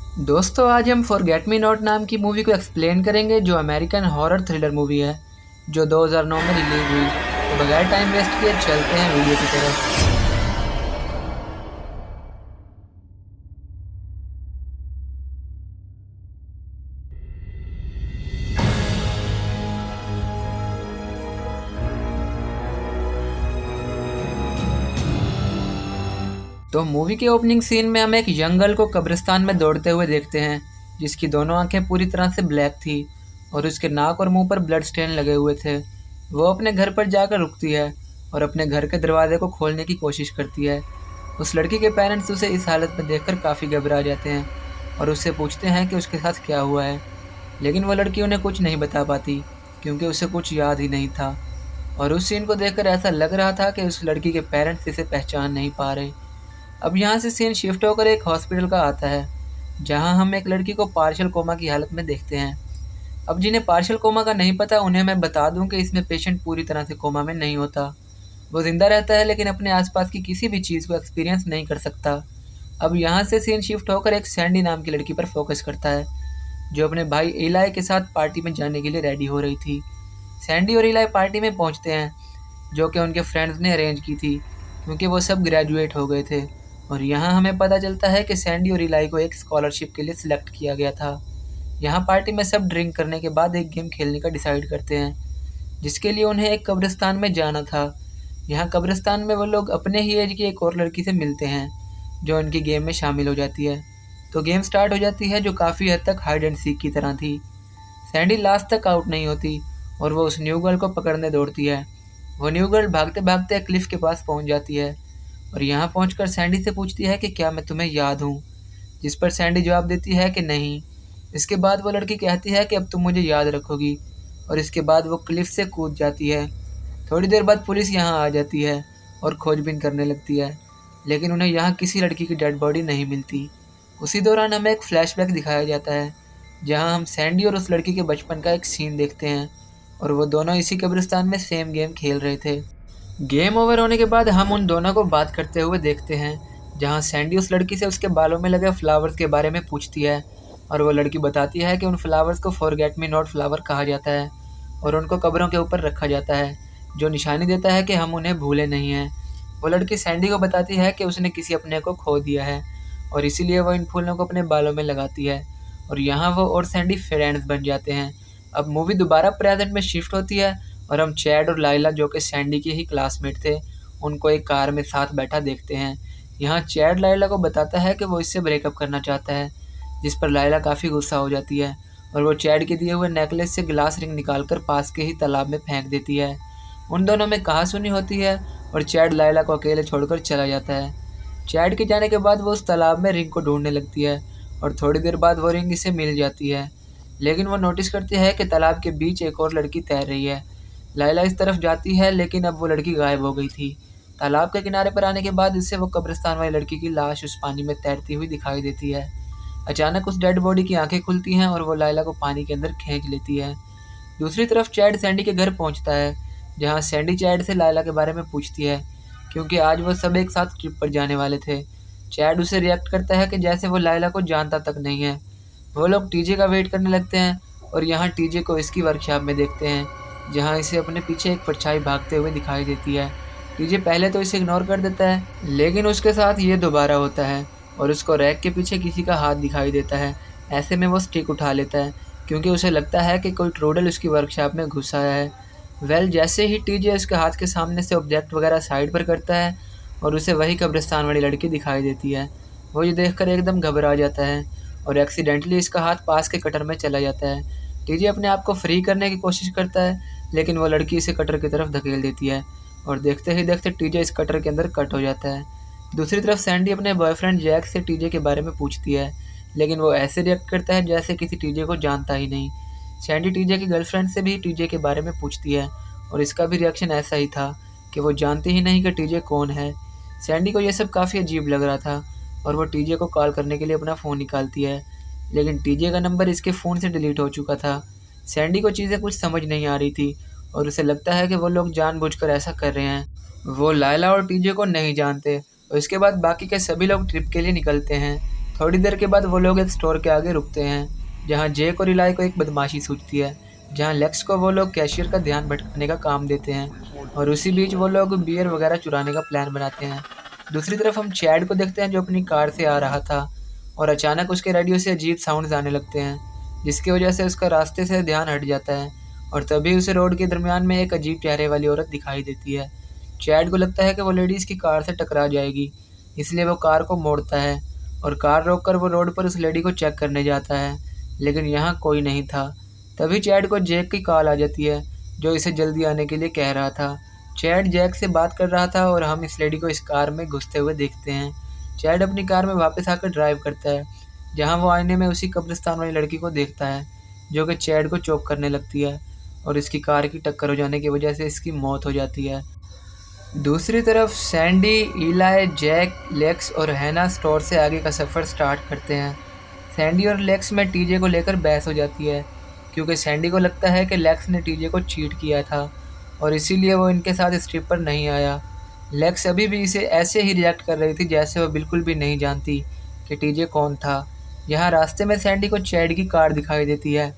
दोस्तों आज हम फॉरगेट मी नॉट नाम की मूवी को एक्सप्लेन करेंगे जो अमेरिकन हॉरर थ्रिलर मूवी है जो 2009 में रिलीज हुई। तो बगैर टाइम वेस्ट किए चलते हैं वीडियो की तरफ। तो मूवी के ओपनिंग सीन में हम एक यंग गर्ल को कब्रिस्तान में दौड़ते हुए देखते हैं जिसकी दोनों आंखें पूरी तरह से ब्लैक थी और उसके नाक और मुंह पर ब्लड स्टेन लगे हुए थे। वो अपने घर पर जाकर रुकती है और अपने घर के दरवाजे को खोलने की कोशिश करती है। उस लड़की के पेरेंट्स उसे इस हालत में देखकर काफ़ी घबरा जाते हैं और उससे पूछते हैं कि उसके साथ क्या हुआ है, लेकिन वो लड़की उन्हें कुछ नहीं बता पाती क्योंकि उसे कुछ याद ही नहीं था। और उस सीन को देखकर ऐसा लग रहा था कि उस लड़की के पेरेंट्स इसे पहचान नहीं पा रहे। अब यहाँ से सीन शिफ्ट होकर एक हॉस्पिटल का आता है जहाँ हम एक लड़की को पार्शियल कोमा की हालत में देखते हैं। अब जिन्हें पार्शियल कोमा का नहीं पता उन्हें मैं बता दूं कि इसमें पेशेंट पूरी तरह से कोमा में नहीं होता। वो जिंदा रहता है लेकिन अपने आसपास की किसी भी चीज़ को एक्सपीरियंस नहीं कर सकता। अब यहाँ से सीन शिफ्ट होकर एक सैंडी नाम की लड़की पर फोकस करता है जो अपने भाई इलाई के साथ पार्टी में जाने के लिए रेडी हो रही थी। सैंडी और इलाई पार्टी में पहुँचते हैं जो कि उनके फ्रेंड्स ने अरेंज की थी क्योंकि वो सब ग्रेजुएट हो गए थे। और यहाँ हमें पता चलता है कि सैंडी और इलाई को एक स्कॉलरशिप के लिए सिलेक्ट किया गया था। यहाँ पार्टी में सब ड्रिंक करने के बाद एक गेम खेलने का डिसाइड करते हैं जिसके लिए उन्हें एक कब्रिस्तान में जाना था। यहाँ कब्रिस्तान में वो लोग अपने ही एज की एक और लड़की से मिलते हैं जो उनकी गेम में शामिल हो जाती है। तो गेम स्टार्ट हो जाती है जो काफ़ी हद तक हाइड एंड सीक की तरह थी। सैंडी लास्ट तक आउट नहीं होती और वो उस न्यू गर्ल को पकड़ने दौड़ती है। वो न्यू गर्ल भागते भागते क्लिफ के पास पहुंच जाती है और यहाँ पहुंचकर सैंडी से पूछती है कि क्या मैं तुम्हें याद हूँ, जिस पर सैंडी जवाब देती है कि नहीं। इसके बाद वो लड़की कहती है कि अब तुम मुझे याद रखोगी और इसके बाद वो क्लिफ से कूद जाती है। थोड़ी देर बाद पुलिस यहाँ आ जाती है और खोजबीन करने लगती है लेकिन उन्हें यहाँ किसी लड़की की डेड बॉडी नहीं मिलती। उसी दौरान हमें एक फ्लैशबैक दिखाया जाता है जहाँ हम सैंडी और उस लड़की के बचपन का एक सीन देखते हैं और वो दोनों इसी कब्रिस्तान में सेम गेम खेल रहे थे। गेम ओवर होने के बाद हम उन दोनों को बात करते हुए देखते हैं जहाँ सैंडी उस लड़की से उसके बालों में लगे फ्लावर्स के बारे में पूछती है और वो लड़की बताती है कि उन फ्लावर्स को फॉरगेट मी नॉट फ्लावर कहा जाता है और उनको कब्रों के ऊपर रखा जाता है जो निशानी देता है कि हम उन्हें भूले नहीं हैं। वो लड़की सैंडी को बताती है कि उसने किसी अपने को खो दिया है और इसीलिए वो इन फूलों को अपने बालों में लगाती है और यहाँ वो और सैंडी फ्रेंड्स बन जाते हैं। अब मूवी दोबारा प्रेजेंट में शिफ्ट होती है और हम चैड और लाइला जो कि सैंडी के ही क्लासमेट थे उनको एक कार में साथ बैठा देखते हैं। यहाँ चैड लाइला को बताता है कि वो इससे ब्रेकअप करना चाहता है, जिस पर लाइला काफ़ी गुस्सा हो जाती है और वो चैड के दिए हुए नेकलेस से ग्लास रिंग निकालकर पास के ही तालाब में फेंक देती है। उन दोनों में कहासुनी होती है और चैड लाइला को अकेले छोड़कर चला जाता है। चैड के जाने के बाद वो उस तालाब में रिंग को ढूंढने लगती है और थोड़ी देर बाद वो रिंग इसे मिल जाती है, लेकिन वो नोटिस करती है कि तालाब के बीच एक और लड़की तैर रही है। लाइला इस तरफ जाती है लेकिन अब वो लड़की गायब हो गई थी। तालाब के किनारे पर आने के बाद इससे वो कब्रिस्तान वाली लड़की की लाश उस पानी में तैरती हुई दिखाई देती है। अचानक उस डेड बॉडी की आंखें खुलती हैं और वो लाइला को पानी के अंदर खींच लेती है। दूसरी तरफ चैड सैंडी के घर पहुंचता है जहां सैंडी चैड से लाइला के बारे में पूछती है क्योंकि आज वो सब एक साथ ट्रिप पर जाने वाले थे। चैड उसे रिएक्ट करता है कि जैसे वो लाइला को जानता तक नहीं है। वो लोग टीजे का वेट करने लगते हैं और यहाँ टीजे को इसकी वर्कशॉप में देखते हैं जहाँ इसे अपने पीछे एक परछाई भागते हुए दिखाई देती है। टीजे पहले तो इसे इग्नोर कर देता है लेकिन उसके साथ ये दोबारा होता है और उसको रैक के पीछे किसी का हाथ दिखाई देता है। ऐसे में वो स्टिक उठा लेता है क्योंकि उसे लगता है कि कोई ट्रोडल उसकी वर्कशॉप में घुस आया है। जैसे ही टीजे उसके हाथ के सामने से ऑब्जेक्ट वगैरह साइड पर करता है और उसे वही कब्रिस्तान वाली लड़की दिखाई देती है। वो ये देखकर एकदम घबरा जाता है और एक्सीडेंटली इसका हाथ पास के कटर में चला जाता है। टीजे अपने आप को फ्री करने की कोशिश करता है लेकिन वो लड़की इसे कटर की तरफ धकेल देती है और देखते ही देखते टीजे इस कटर के अंदर कट हो जाता है। दूसरी तरफ सैंडी अपने बॉयफ्रेंड जैक से टीजे के बारे में पूछती है लेकिन वो ऐसे रिएक्ट करता है जैसे किसी टीजे को जानता ही नहीं। सैंडी टीजे की गर्लफ्रेंड से भी टीजे के बारे में पूछती है और इसका भी रिएक्शन ऐसा ही था कि वो जानती ही नहीं कि टीजे कौन है। सैंडी को यह सब काफ़ी अजीब लग रहा था और वो टीजे को कॉल करने के लिए अपना फ़ोन निकालती है लेकिन टीजे का नंबर इसके फ़ोन से डिलीट हो चुका था। सैंडी को चीज़ें कुछ समझ नहीं आ रही थी और उसे लगता है कि वो लोग जानबूझकर ऐसा कर रहे हैं। वो लाइला और टीजे को नहीं जानते और इसके बाद बाकी के सभी लोग ट्रिप के लिए निकलते हैं। थोड़ी देर के बाद वो लोग एक स्टोर के आगे रुकते हैं, जहाँ जैक और इलाई को एक बदमाशी सूझती है, जहाँ लेक्स को वो लोग कैशियर का ध्यान भटकाने का काम देते हैं और उसी बीच वो लोग बियर वगैरह चुराने का प्लान बनाते हैं। दूसरी तरफ हम चैड को देखते हैं, जो अपनी कार से आ रहा था और अचानक उसके रेडियो से अजीब साउंड्स आने लगते हैं, जिसकी वजह से उसका रास्ते से ध्यान हट जाता है और तभी उसे रोड के दरमियान में एक अजीब चेहरे वाली औरत दिखाई देती है। चैड को लगता है कि वो लेडीज़ की कार से टकरा जाएगी, इसलिए वो कार को मोड़ता है और कार रोककर वो रोड पर उस लेडी को चेक करने जाता है, लेकिन यहाँ कोई नहीं था। तभी चैड को जैक की कॉल आ जाती है, जो इसे जल्दी आने के लिए कह रहा था। चैड जैक से बात कर रहा था और हम इस लेडी को इस कार में घुसते हुए देखते हैं। चैड अपनी कार में वापस आकर ड्राइव करता है, जहाँ वो आईने में उसी कब्रिस्तान वाली लड़की को देखता है, जो कि चैड को चोक करने लगती है और इसकी कार की टक्कर हो जाने की वजह से इसकी मौत हो जाती है। दूसरी तरफ सैंडी, इलाई, जैक, लेक्स और हैना स्टोर से आगे का सफ़र स्टार्ट करते हैं। सैंडी और लेक्स में टीजे को लेकर बहस हो जाती है, क्योंकि सैंडी को लगता है कि लेक्स ने टीजे को चीट किया था और इसीलिए वो इनके साथ इस ट्रिप पर नहीं आया। लेक्स अभी भी इसे ऐसे ही रिएक्ट कर रही थी जैसे वो बिल्कुल भी नहीं जानती कि टीजे कौन था। यहाँ रास्ते में सैंडी को चैड की कार दिखाई देती है,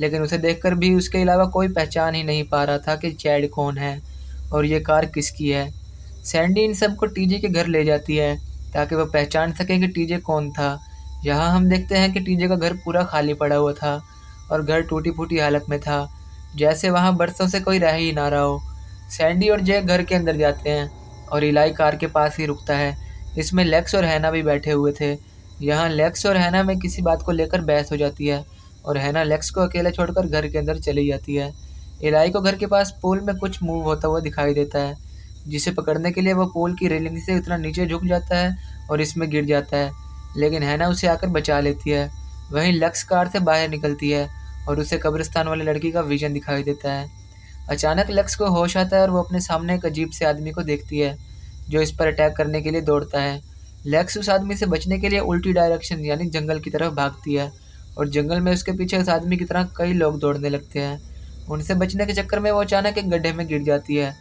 लेकिन उसे देखकर भी उसके अलावा कोई पहचान ही नहीं पा रहा था कि चैड कौन है और ये कार किसकी है। सैंडी इन सब को टीजे के घर ले जाती है ताकि वह पहचान सकें कि टीजे कौन था। यहाँ हम देखते हैं कि टीजे का घर पूरा खाली पड़ा हुआ था और घर टूटी फूटी हालत में था, जैसे वहाँ बरसों से कोई रह ही ना रहा हो। सैंडी और जैक घर के अंदर जाते हैं और इलाई कार के पास ही रुकता है। इसमें लेक्स और हैना भी बैठे हुए थे। यहाँ लेक्स और हैना में किसी बात को लेकर बहस हो जाती है और हैना लेक्स को अकेले छोड़कर घर के अंदर चली जाती है। इलाई को घर के पास पूल में कुछ मूव होता हुआ दिखाई देता है, जिसे पकड़ने के लिए वो पूल की रेलिंग से उतना नीचे झुक जाता है और इसमें गिर जाता है, लेकिन हैना उसे आकर बचा लेती है। वहीं लेक्स कार से बाहर निकलती है और उसे कब्रिस्तान वाली लड़की का विजन दिखाई देता है। अचानक लेक्स को होश आता है और वो अपने सामने एक अजीब से आदमी को देखती है, जो इस पर अटैक करने के लिए दौड़ता है। लेक्स उस आदमी से बचने के लिए उल्टी डायरेक्शन यानी जंगल की तरफ भागती है और जंगल में उसके पीछे उस आदमी की तरह कई लोग दौड़ने लगते हैं। उनसे बचने के चक्कर में वो अचानक एक गड्ढे में गिर जाती है।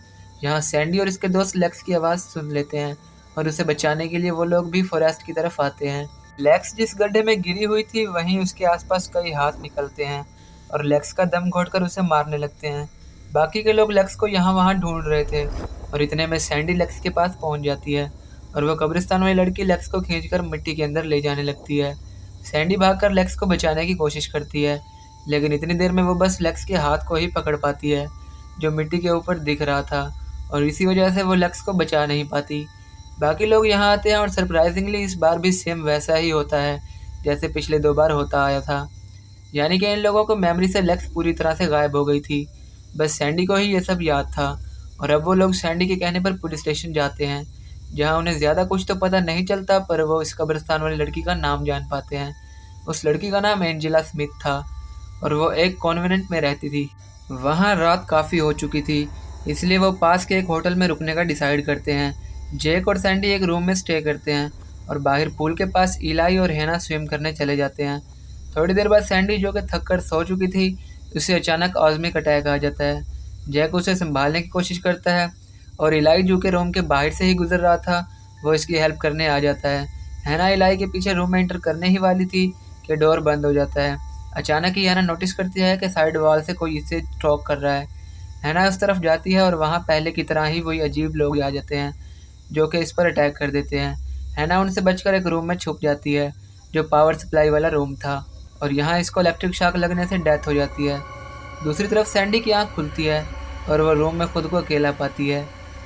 यहाँ सैंडी और इसके दोस्त लेक्स की आवाज़ सुन लेते हैं और उसे बचाने के लिए वो लोग भी फॉरेस्ट की तरफ आते हैं। लेक्स जिस गड्ढे में गिरी हुई थी वहीं उसके आसपास कई हाथ निकलते हैं और लेक्स का दम घोंटकर उसे मारने लगते हैं। बाकी के लोग लेक्स को यहाँ वहाँ ढूंढ रहे थे और इतने में सैंडी लेक्स के पास पहुँच जाती है और वह कब्रिस्तान वाली लड़की लेक्स को खींचकर मिट्टी के अंदर ले जाने लगती है। सैंडी भागकर लेक्स को बचाने की कोशिश करती है, लेकिन इतनी देर में वो बस लेक्स के हाथ को ही पकड़ पाती है, जो मिट्टी के ऊपर दिख रहा था, और इसी वजह से वो लेक्स को बचा नहीं पाती। बाकी लोग यहाँ आते हैं और सरप्राइजिंगली इस बार भी सेम वैसा ही होता है जैसे पिछले 2 बार होता आया था, यानी कि इन लोगों को मेमोरी से लेक्स पूरी तरह से गायब हो गई थी। बस सैंडी को ही ये सब याद था और अब वो लोग सैंडी के कहने पर पुलिस स्टेशन जाते हैं, जहाँ उन्हें ज़्यादा कुछ तो पता नहीं चलता, पर वो इस कब्रिस्तान वाली लड़की का नाम जान पाते हैं। उस लड़की का नाम एंजेला स्मिथ था और वो एक कॉन्वेंट में रहती थी। वहाँ रात काफ़ी हो चुकी थी, इसलिए वो पास के एक होटल में रुकने का डिसाइड करते हैं। जैक और सैंडी एक रूम में स्टे करते हैं और बाहर पूल के पास इलाई और हैना स्विम करने चले जाते हैं। थोड़ी देर बाद सैंडी, जो कि थक कर सो चुकी थी, उसे अचानक ऑस्मिक अटैक आ जाता है। जैक उसे संभालने की कोशिश करता है और इलाई, जो कि रूम के बाहर से ही गुजर रहा था, वो इसकी हेल्प करने आ जाता है। हैना इलाई के पीछे रूम में एंटर करने ही वाली थी कि डोर बंद हो जाता है। अचानक ही हैना नोटिस करती है कि साइड वॉल से कोई इसे स्टॉक कर रहा है। हैना उस तरफ जाती है और वहाँ पहले की तरह ही वही अजीब लोग आ जाते हैं, जो कि इस पर अटैक कर देते हैं। हैना उनसे बचकर एक रूम में छुप जाती है, जो पावर सप्लाई वाला रूम था, और यहाँ इसको इलेक्ट्रिक शॉक लगने से डेथ हो जाती है। दूसरी तरफ सैंडी की आँख खुलती है और वह रूम में खुद को अकेला पाती है।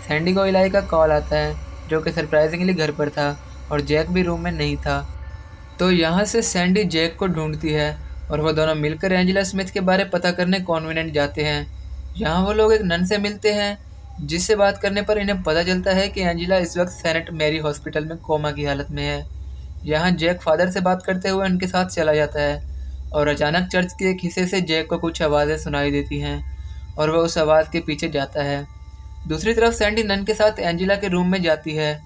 सैंडी को इलाई का कॉल आता है, जो कि सरप्राइजिंगली घर पर था और जैक भी रूम में नहीं था। तो यहाँ से सैंडी जैक को ढूंढती है और वो दोनों मिलकर एंजेला स्मिथ के बारे पता करने कॉन्वेंट जाते हैं। यहाँ वो लोग एक नन से मिलते हैं, जिससे बात करने पर इन्हें पता चलता है कि एंजेला इस वक्त सेंट मैरी हॉस्पिटल में कोमा की हालत में है। यहाँ जैक फादर से बात करते हुए उनके साथ चला जाता है और अचानक चर्च के एक हिस्से से जैक को कुछ आवाज़ें सुनाई देती हैं और वह उस आवाज़ के पीछे जाता है। दूसरी तरफ सैंडी नन के साथ एंजेला के रूम में जाती है,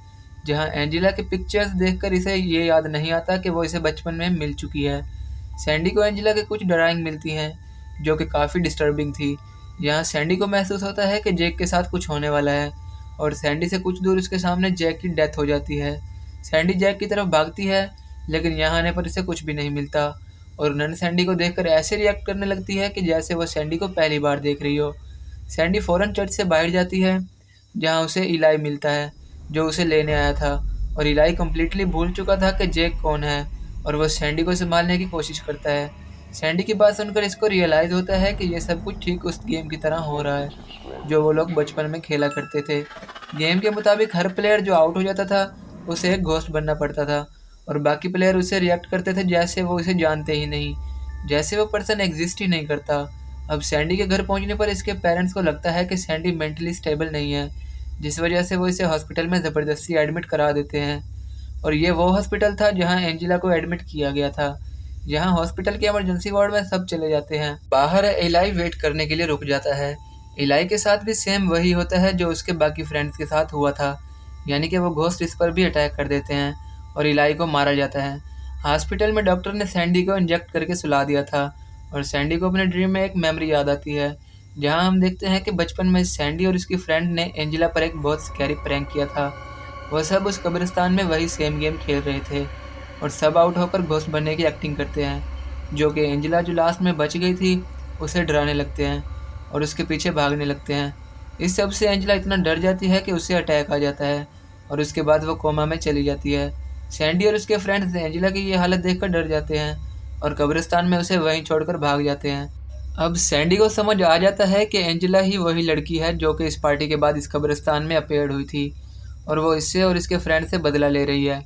जहाँ एंजेला के पिक्चर्स देखकर इसे ये याद नहीं आता कि वो इसे बचपन में मिल चुकी है। सैंडी को एंजेला के कुछ ड्राइंग मिलती हैं, जो कि काफ़ी डिस्टर्बिंग थी। यहाँ सैंडी को महसूस होता है कि जैक के साथ कुछ होने वाला है और सैंडी से कुछ दूर उसके सामने जैक की डेथ हो जाती है। सैंडी जैक की तरफ भागती है, लेकिन यहाँ आने पर उसे कुछ भी नहीं मिलता और नन सैंडी को देखकर ऐसे रिएक्ट करने लगती है कि जैसे वो सैंडी को पहली बार देख रही हो। सैंडी फ़ौरन चर्च से बाहर जाती है, जहाँ उसे इलाई मिलता है, जो उसे लेने आया था। और इलाई कम्प्लीटली भूल चुका था कि जैक कौन है और वह सैंडी को संभालने की कोशिश करता है। सैंडी की बात सुनकर इसको रियलाइज़ होता है कि ये सब कुछ ठीक उस गेम की तरह हो रहा है, जो वो लोग बचपन में खेला करते थे। गेम के मुताबिक हर प्लेयर जो आउट हो जाता था, उसे एक घोस्ट बनना पड़ता था और बाकी प्लेयर उसे रिएक्ट करते थे जैसे वो इसे जानते ही नहीं, जैसे वो पर्सन एग्जिस्ट ही नहीं करता। अब सैंडी के घर पहुंचने पर इसके पेरेंट्स को लगता है कि सैंडी मेंटली स्टेबल नहीं है, जिस वजह से वो इसे हॉस्पिटल में ज़बरदस्ती एडमिट करा देते हैं। और ये वो हॉस्पिटल था जहां एंजिला को एडमिट किया गया था। यहाँ हॉस्पिटल के इमरजेंसी वार्ड में सब चले जाते हैं। बाहर इलाई वेट करने के लिए रुक जाता है। इलाई के साथ भी सेम वही होता है जो उसके बाकी फ्रेंड्स के साथ हुआ था, यानी कि वो घोस्ट इस पर भी अटैक कर देते हैं और इलाई को मारा जाता है। हॉस्पिटल में डॉक्टर ने सैंडी को इंजेक्ट करके सुला दिया था और सैंडी को अपने ड्रीम में एक मेमोरी याद आती है, जहाँ हम देखते हैं कि बचपन में सैंडी और उसकी फ्रेंड ने एंजिला पर एक बहुत स्कैरी प्रैंक किया था। वह सब उस कब्रिस्तान में वही सेम गेम खेल रहे थे और सब आउट होकर घोस्ट बनने की एक्टिंग करते हैं, जो कि एंजिला जो लास्ट में बच गई थी उसे डराने लगते हैं और उसके पीछे भागने लगते हैं। इस सब से एंजिला इतना डर जाती है कि उसे अटैक आ जाता है और उसके बाद वो कोमा में चली जाती है। सैंडी और उसके फ्रेंड्स एंजिला की ये हालत देखकर डर जाते हैं और कब्रिस्तान में उसे वहीं छोड़कर भाग जाते हैं। अब सैंडी को समझ आ जाता है कि एंजिला ही वही लड़की है जो कि इस पार्टी के बाद इस कब्रिस्तान में अपीयर्ड हुई थी और वो इससे और इसके फ्रेंड से बदला ले रही है।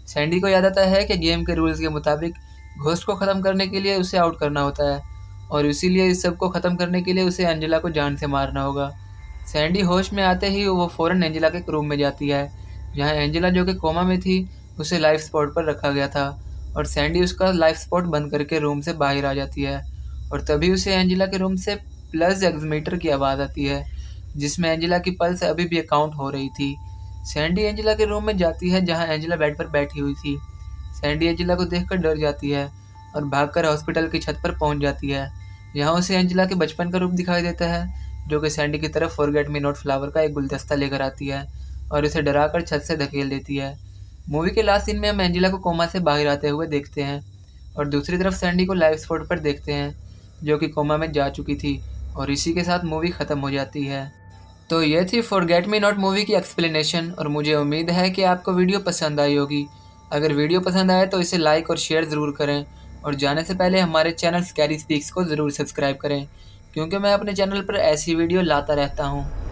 सैंडी को याद आता है कि गेम के रूल्स के मुताबिक घोस्ट को ख़त्म करने के लिए उसे आउट करना होता है और इसीलिए इस सब को ख़त्म करने के लिए उसे एंजिला को जान से मारना होगा। सैंडी होश में आते ही वो फ़ौरन एंजिला के रूम में जाती है, जहाँ एंजिला जो कि कोमा में थी उसे लाइफ सपोर्ट पर रखा गया था और सैंडी उसका लाइफ सपोर्ट बंद करके रूम से बाहर आ जाती है और तभी उसे एंजिला के रूम से प्लस एक्समीटर की आवाज़ आती है, जिसमें एंजिला की पल्स अभी भी काउंट हो रही थी। सैंडी एंजिला के रूम में जाती है, जहाँ एंजिला बेड पर बैठी हुई थी। सैंडी एंजिला को देखकर डर जाती है और भागकर हॉस्पिटल की छत पर पहुंच जाती है। यहाँ उसे एंजिला के बचपन का रूप दिखाई देता है, जो कि सैंडी की तरफ फॉरगेट मी नॉट फ्लावर का एक गुलदस्ता लेकर आती है और उसे डराकर छत से धकेल देती है। मूवी के लास्ट सीन में हम एंजिला को कोमा से बाहर आते हुए देखते हैं और दूसरी तरफ सैंडी को लाइफ सपोर्ट पर देखते हैं, जो कि कोमा में जा चुकी थी और इसी के साथ मूवी ख़त्म हो जाती है। तो ये थी फॉरगेट मी नॉट मूवी की एक्सप्लेनेशन और मुझे उम्मीद है कि आपको वीडियो पसंद आई होगी। अगर वीडियो पसंद आए तो इसे लाइक और शेयर ज़रूर करें और जाने से पहले हमारे चैनल स्कैरी स्पीक्स को ज़रूर सब्सक्राइब करें, क्योंकि मैं अपने चैनल पर ऐसी वीडियो लाता रहता हूँ।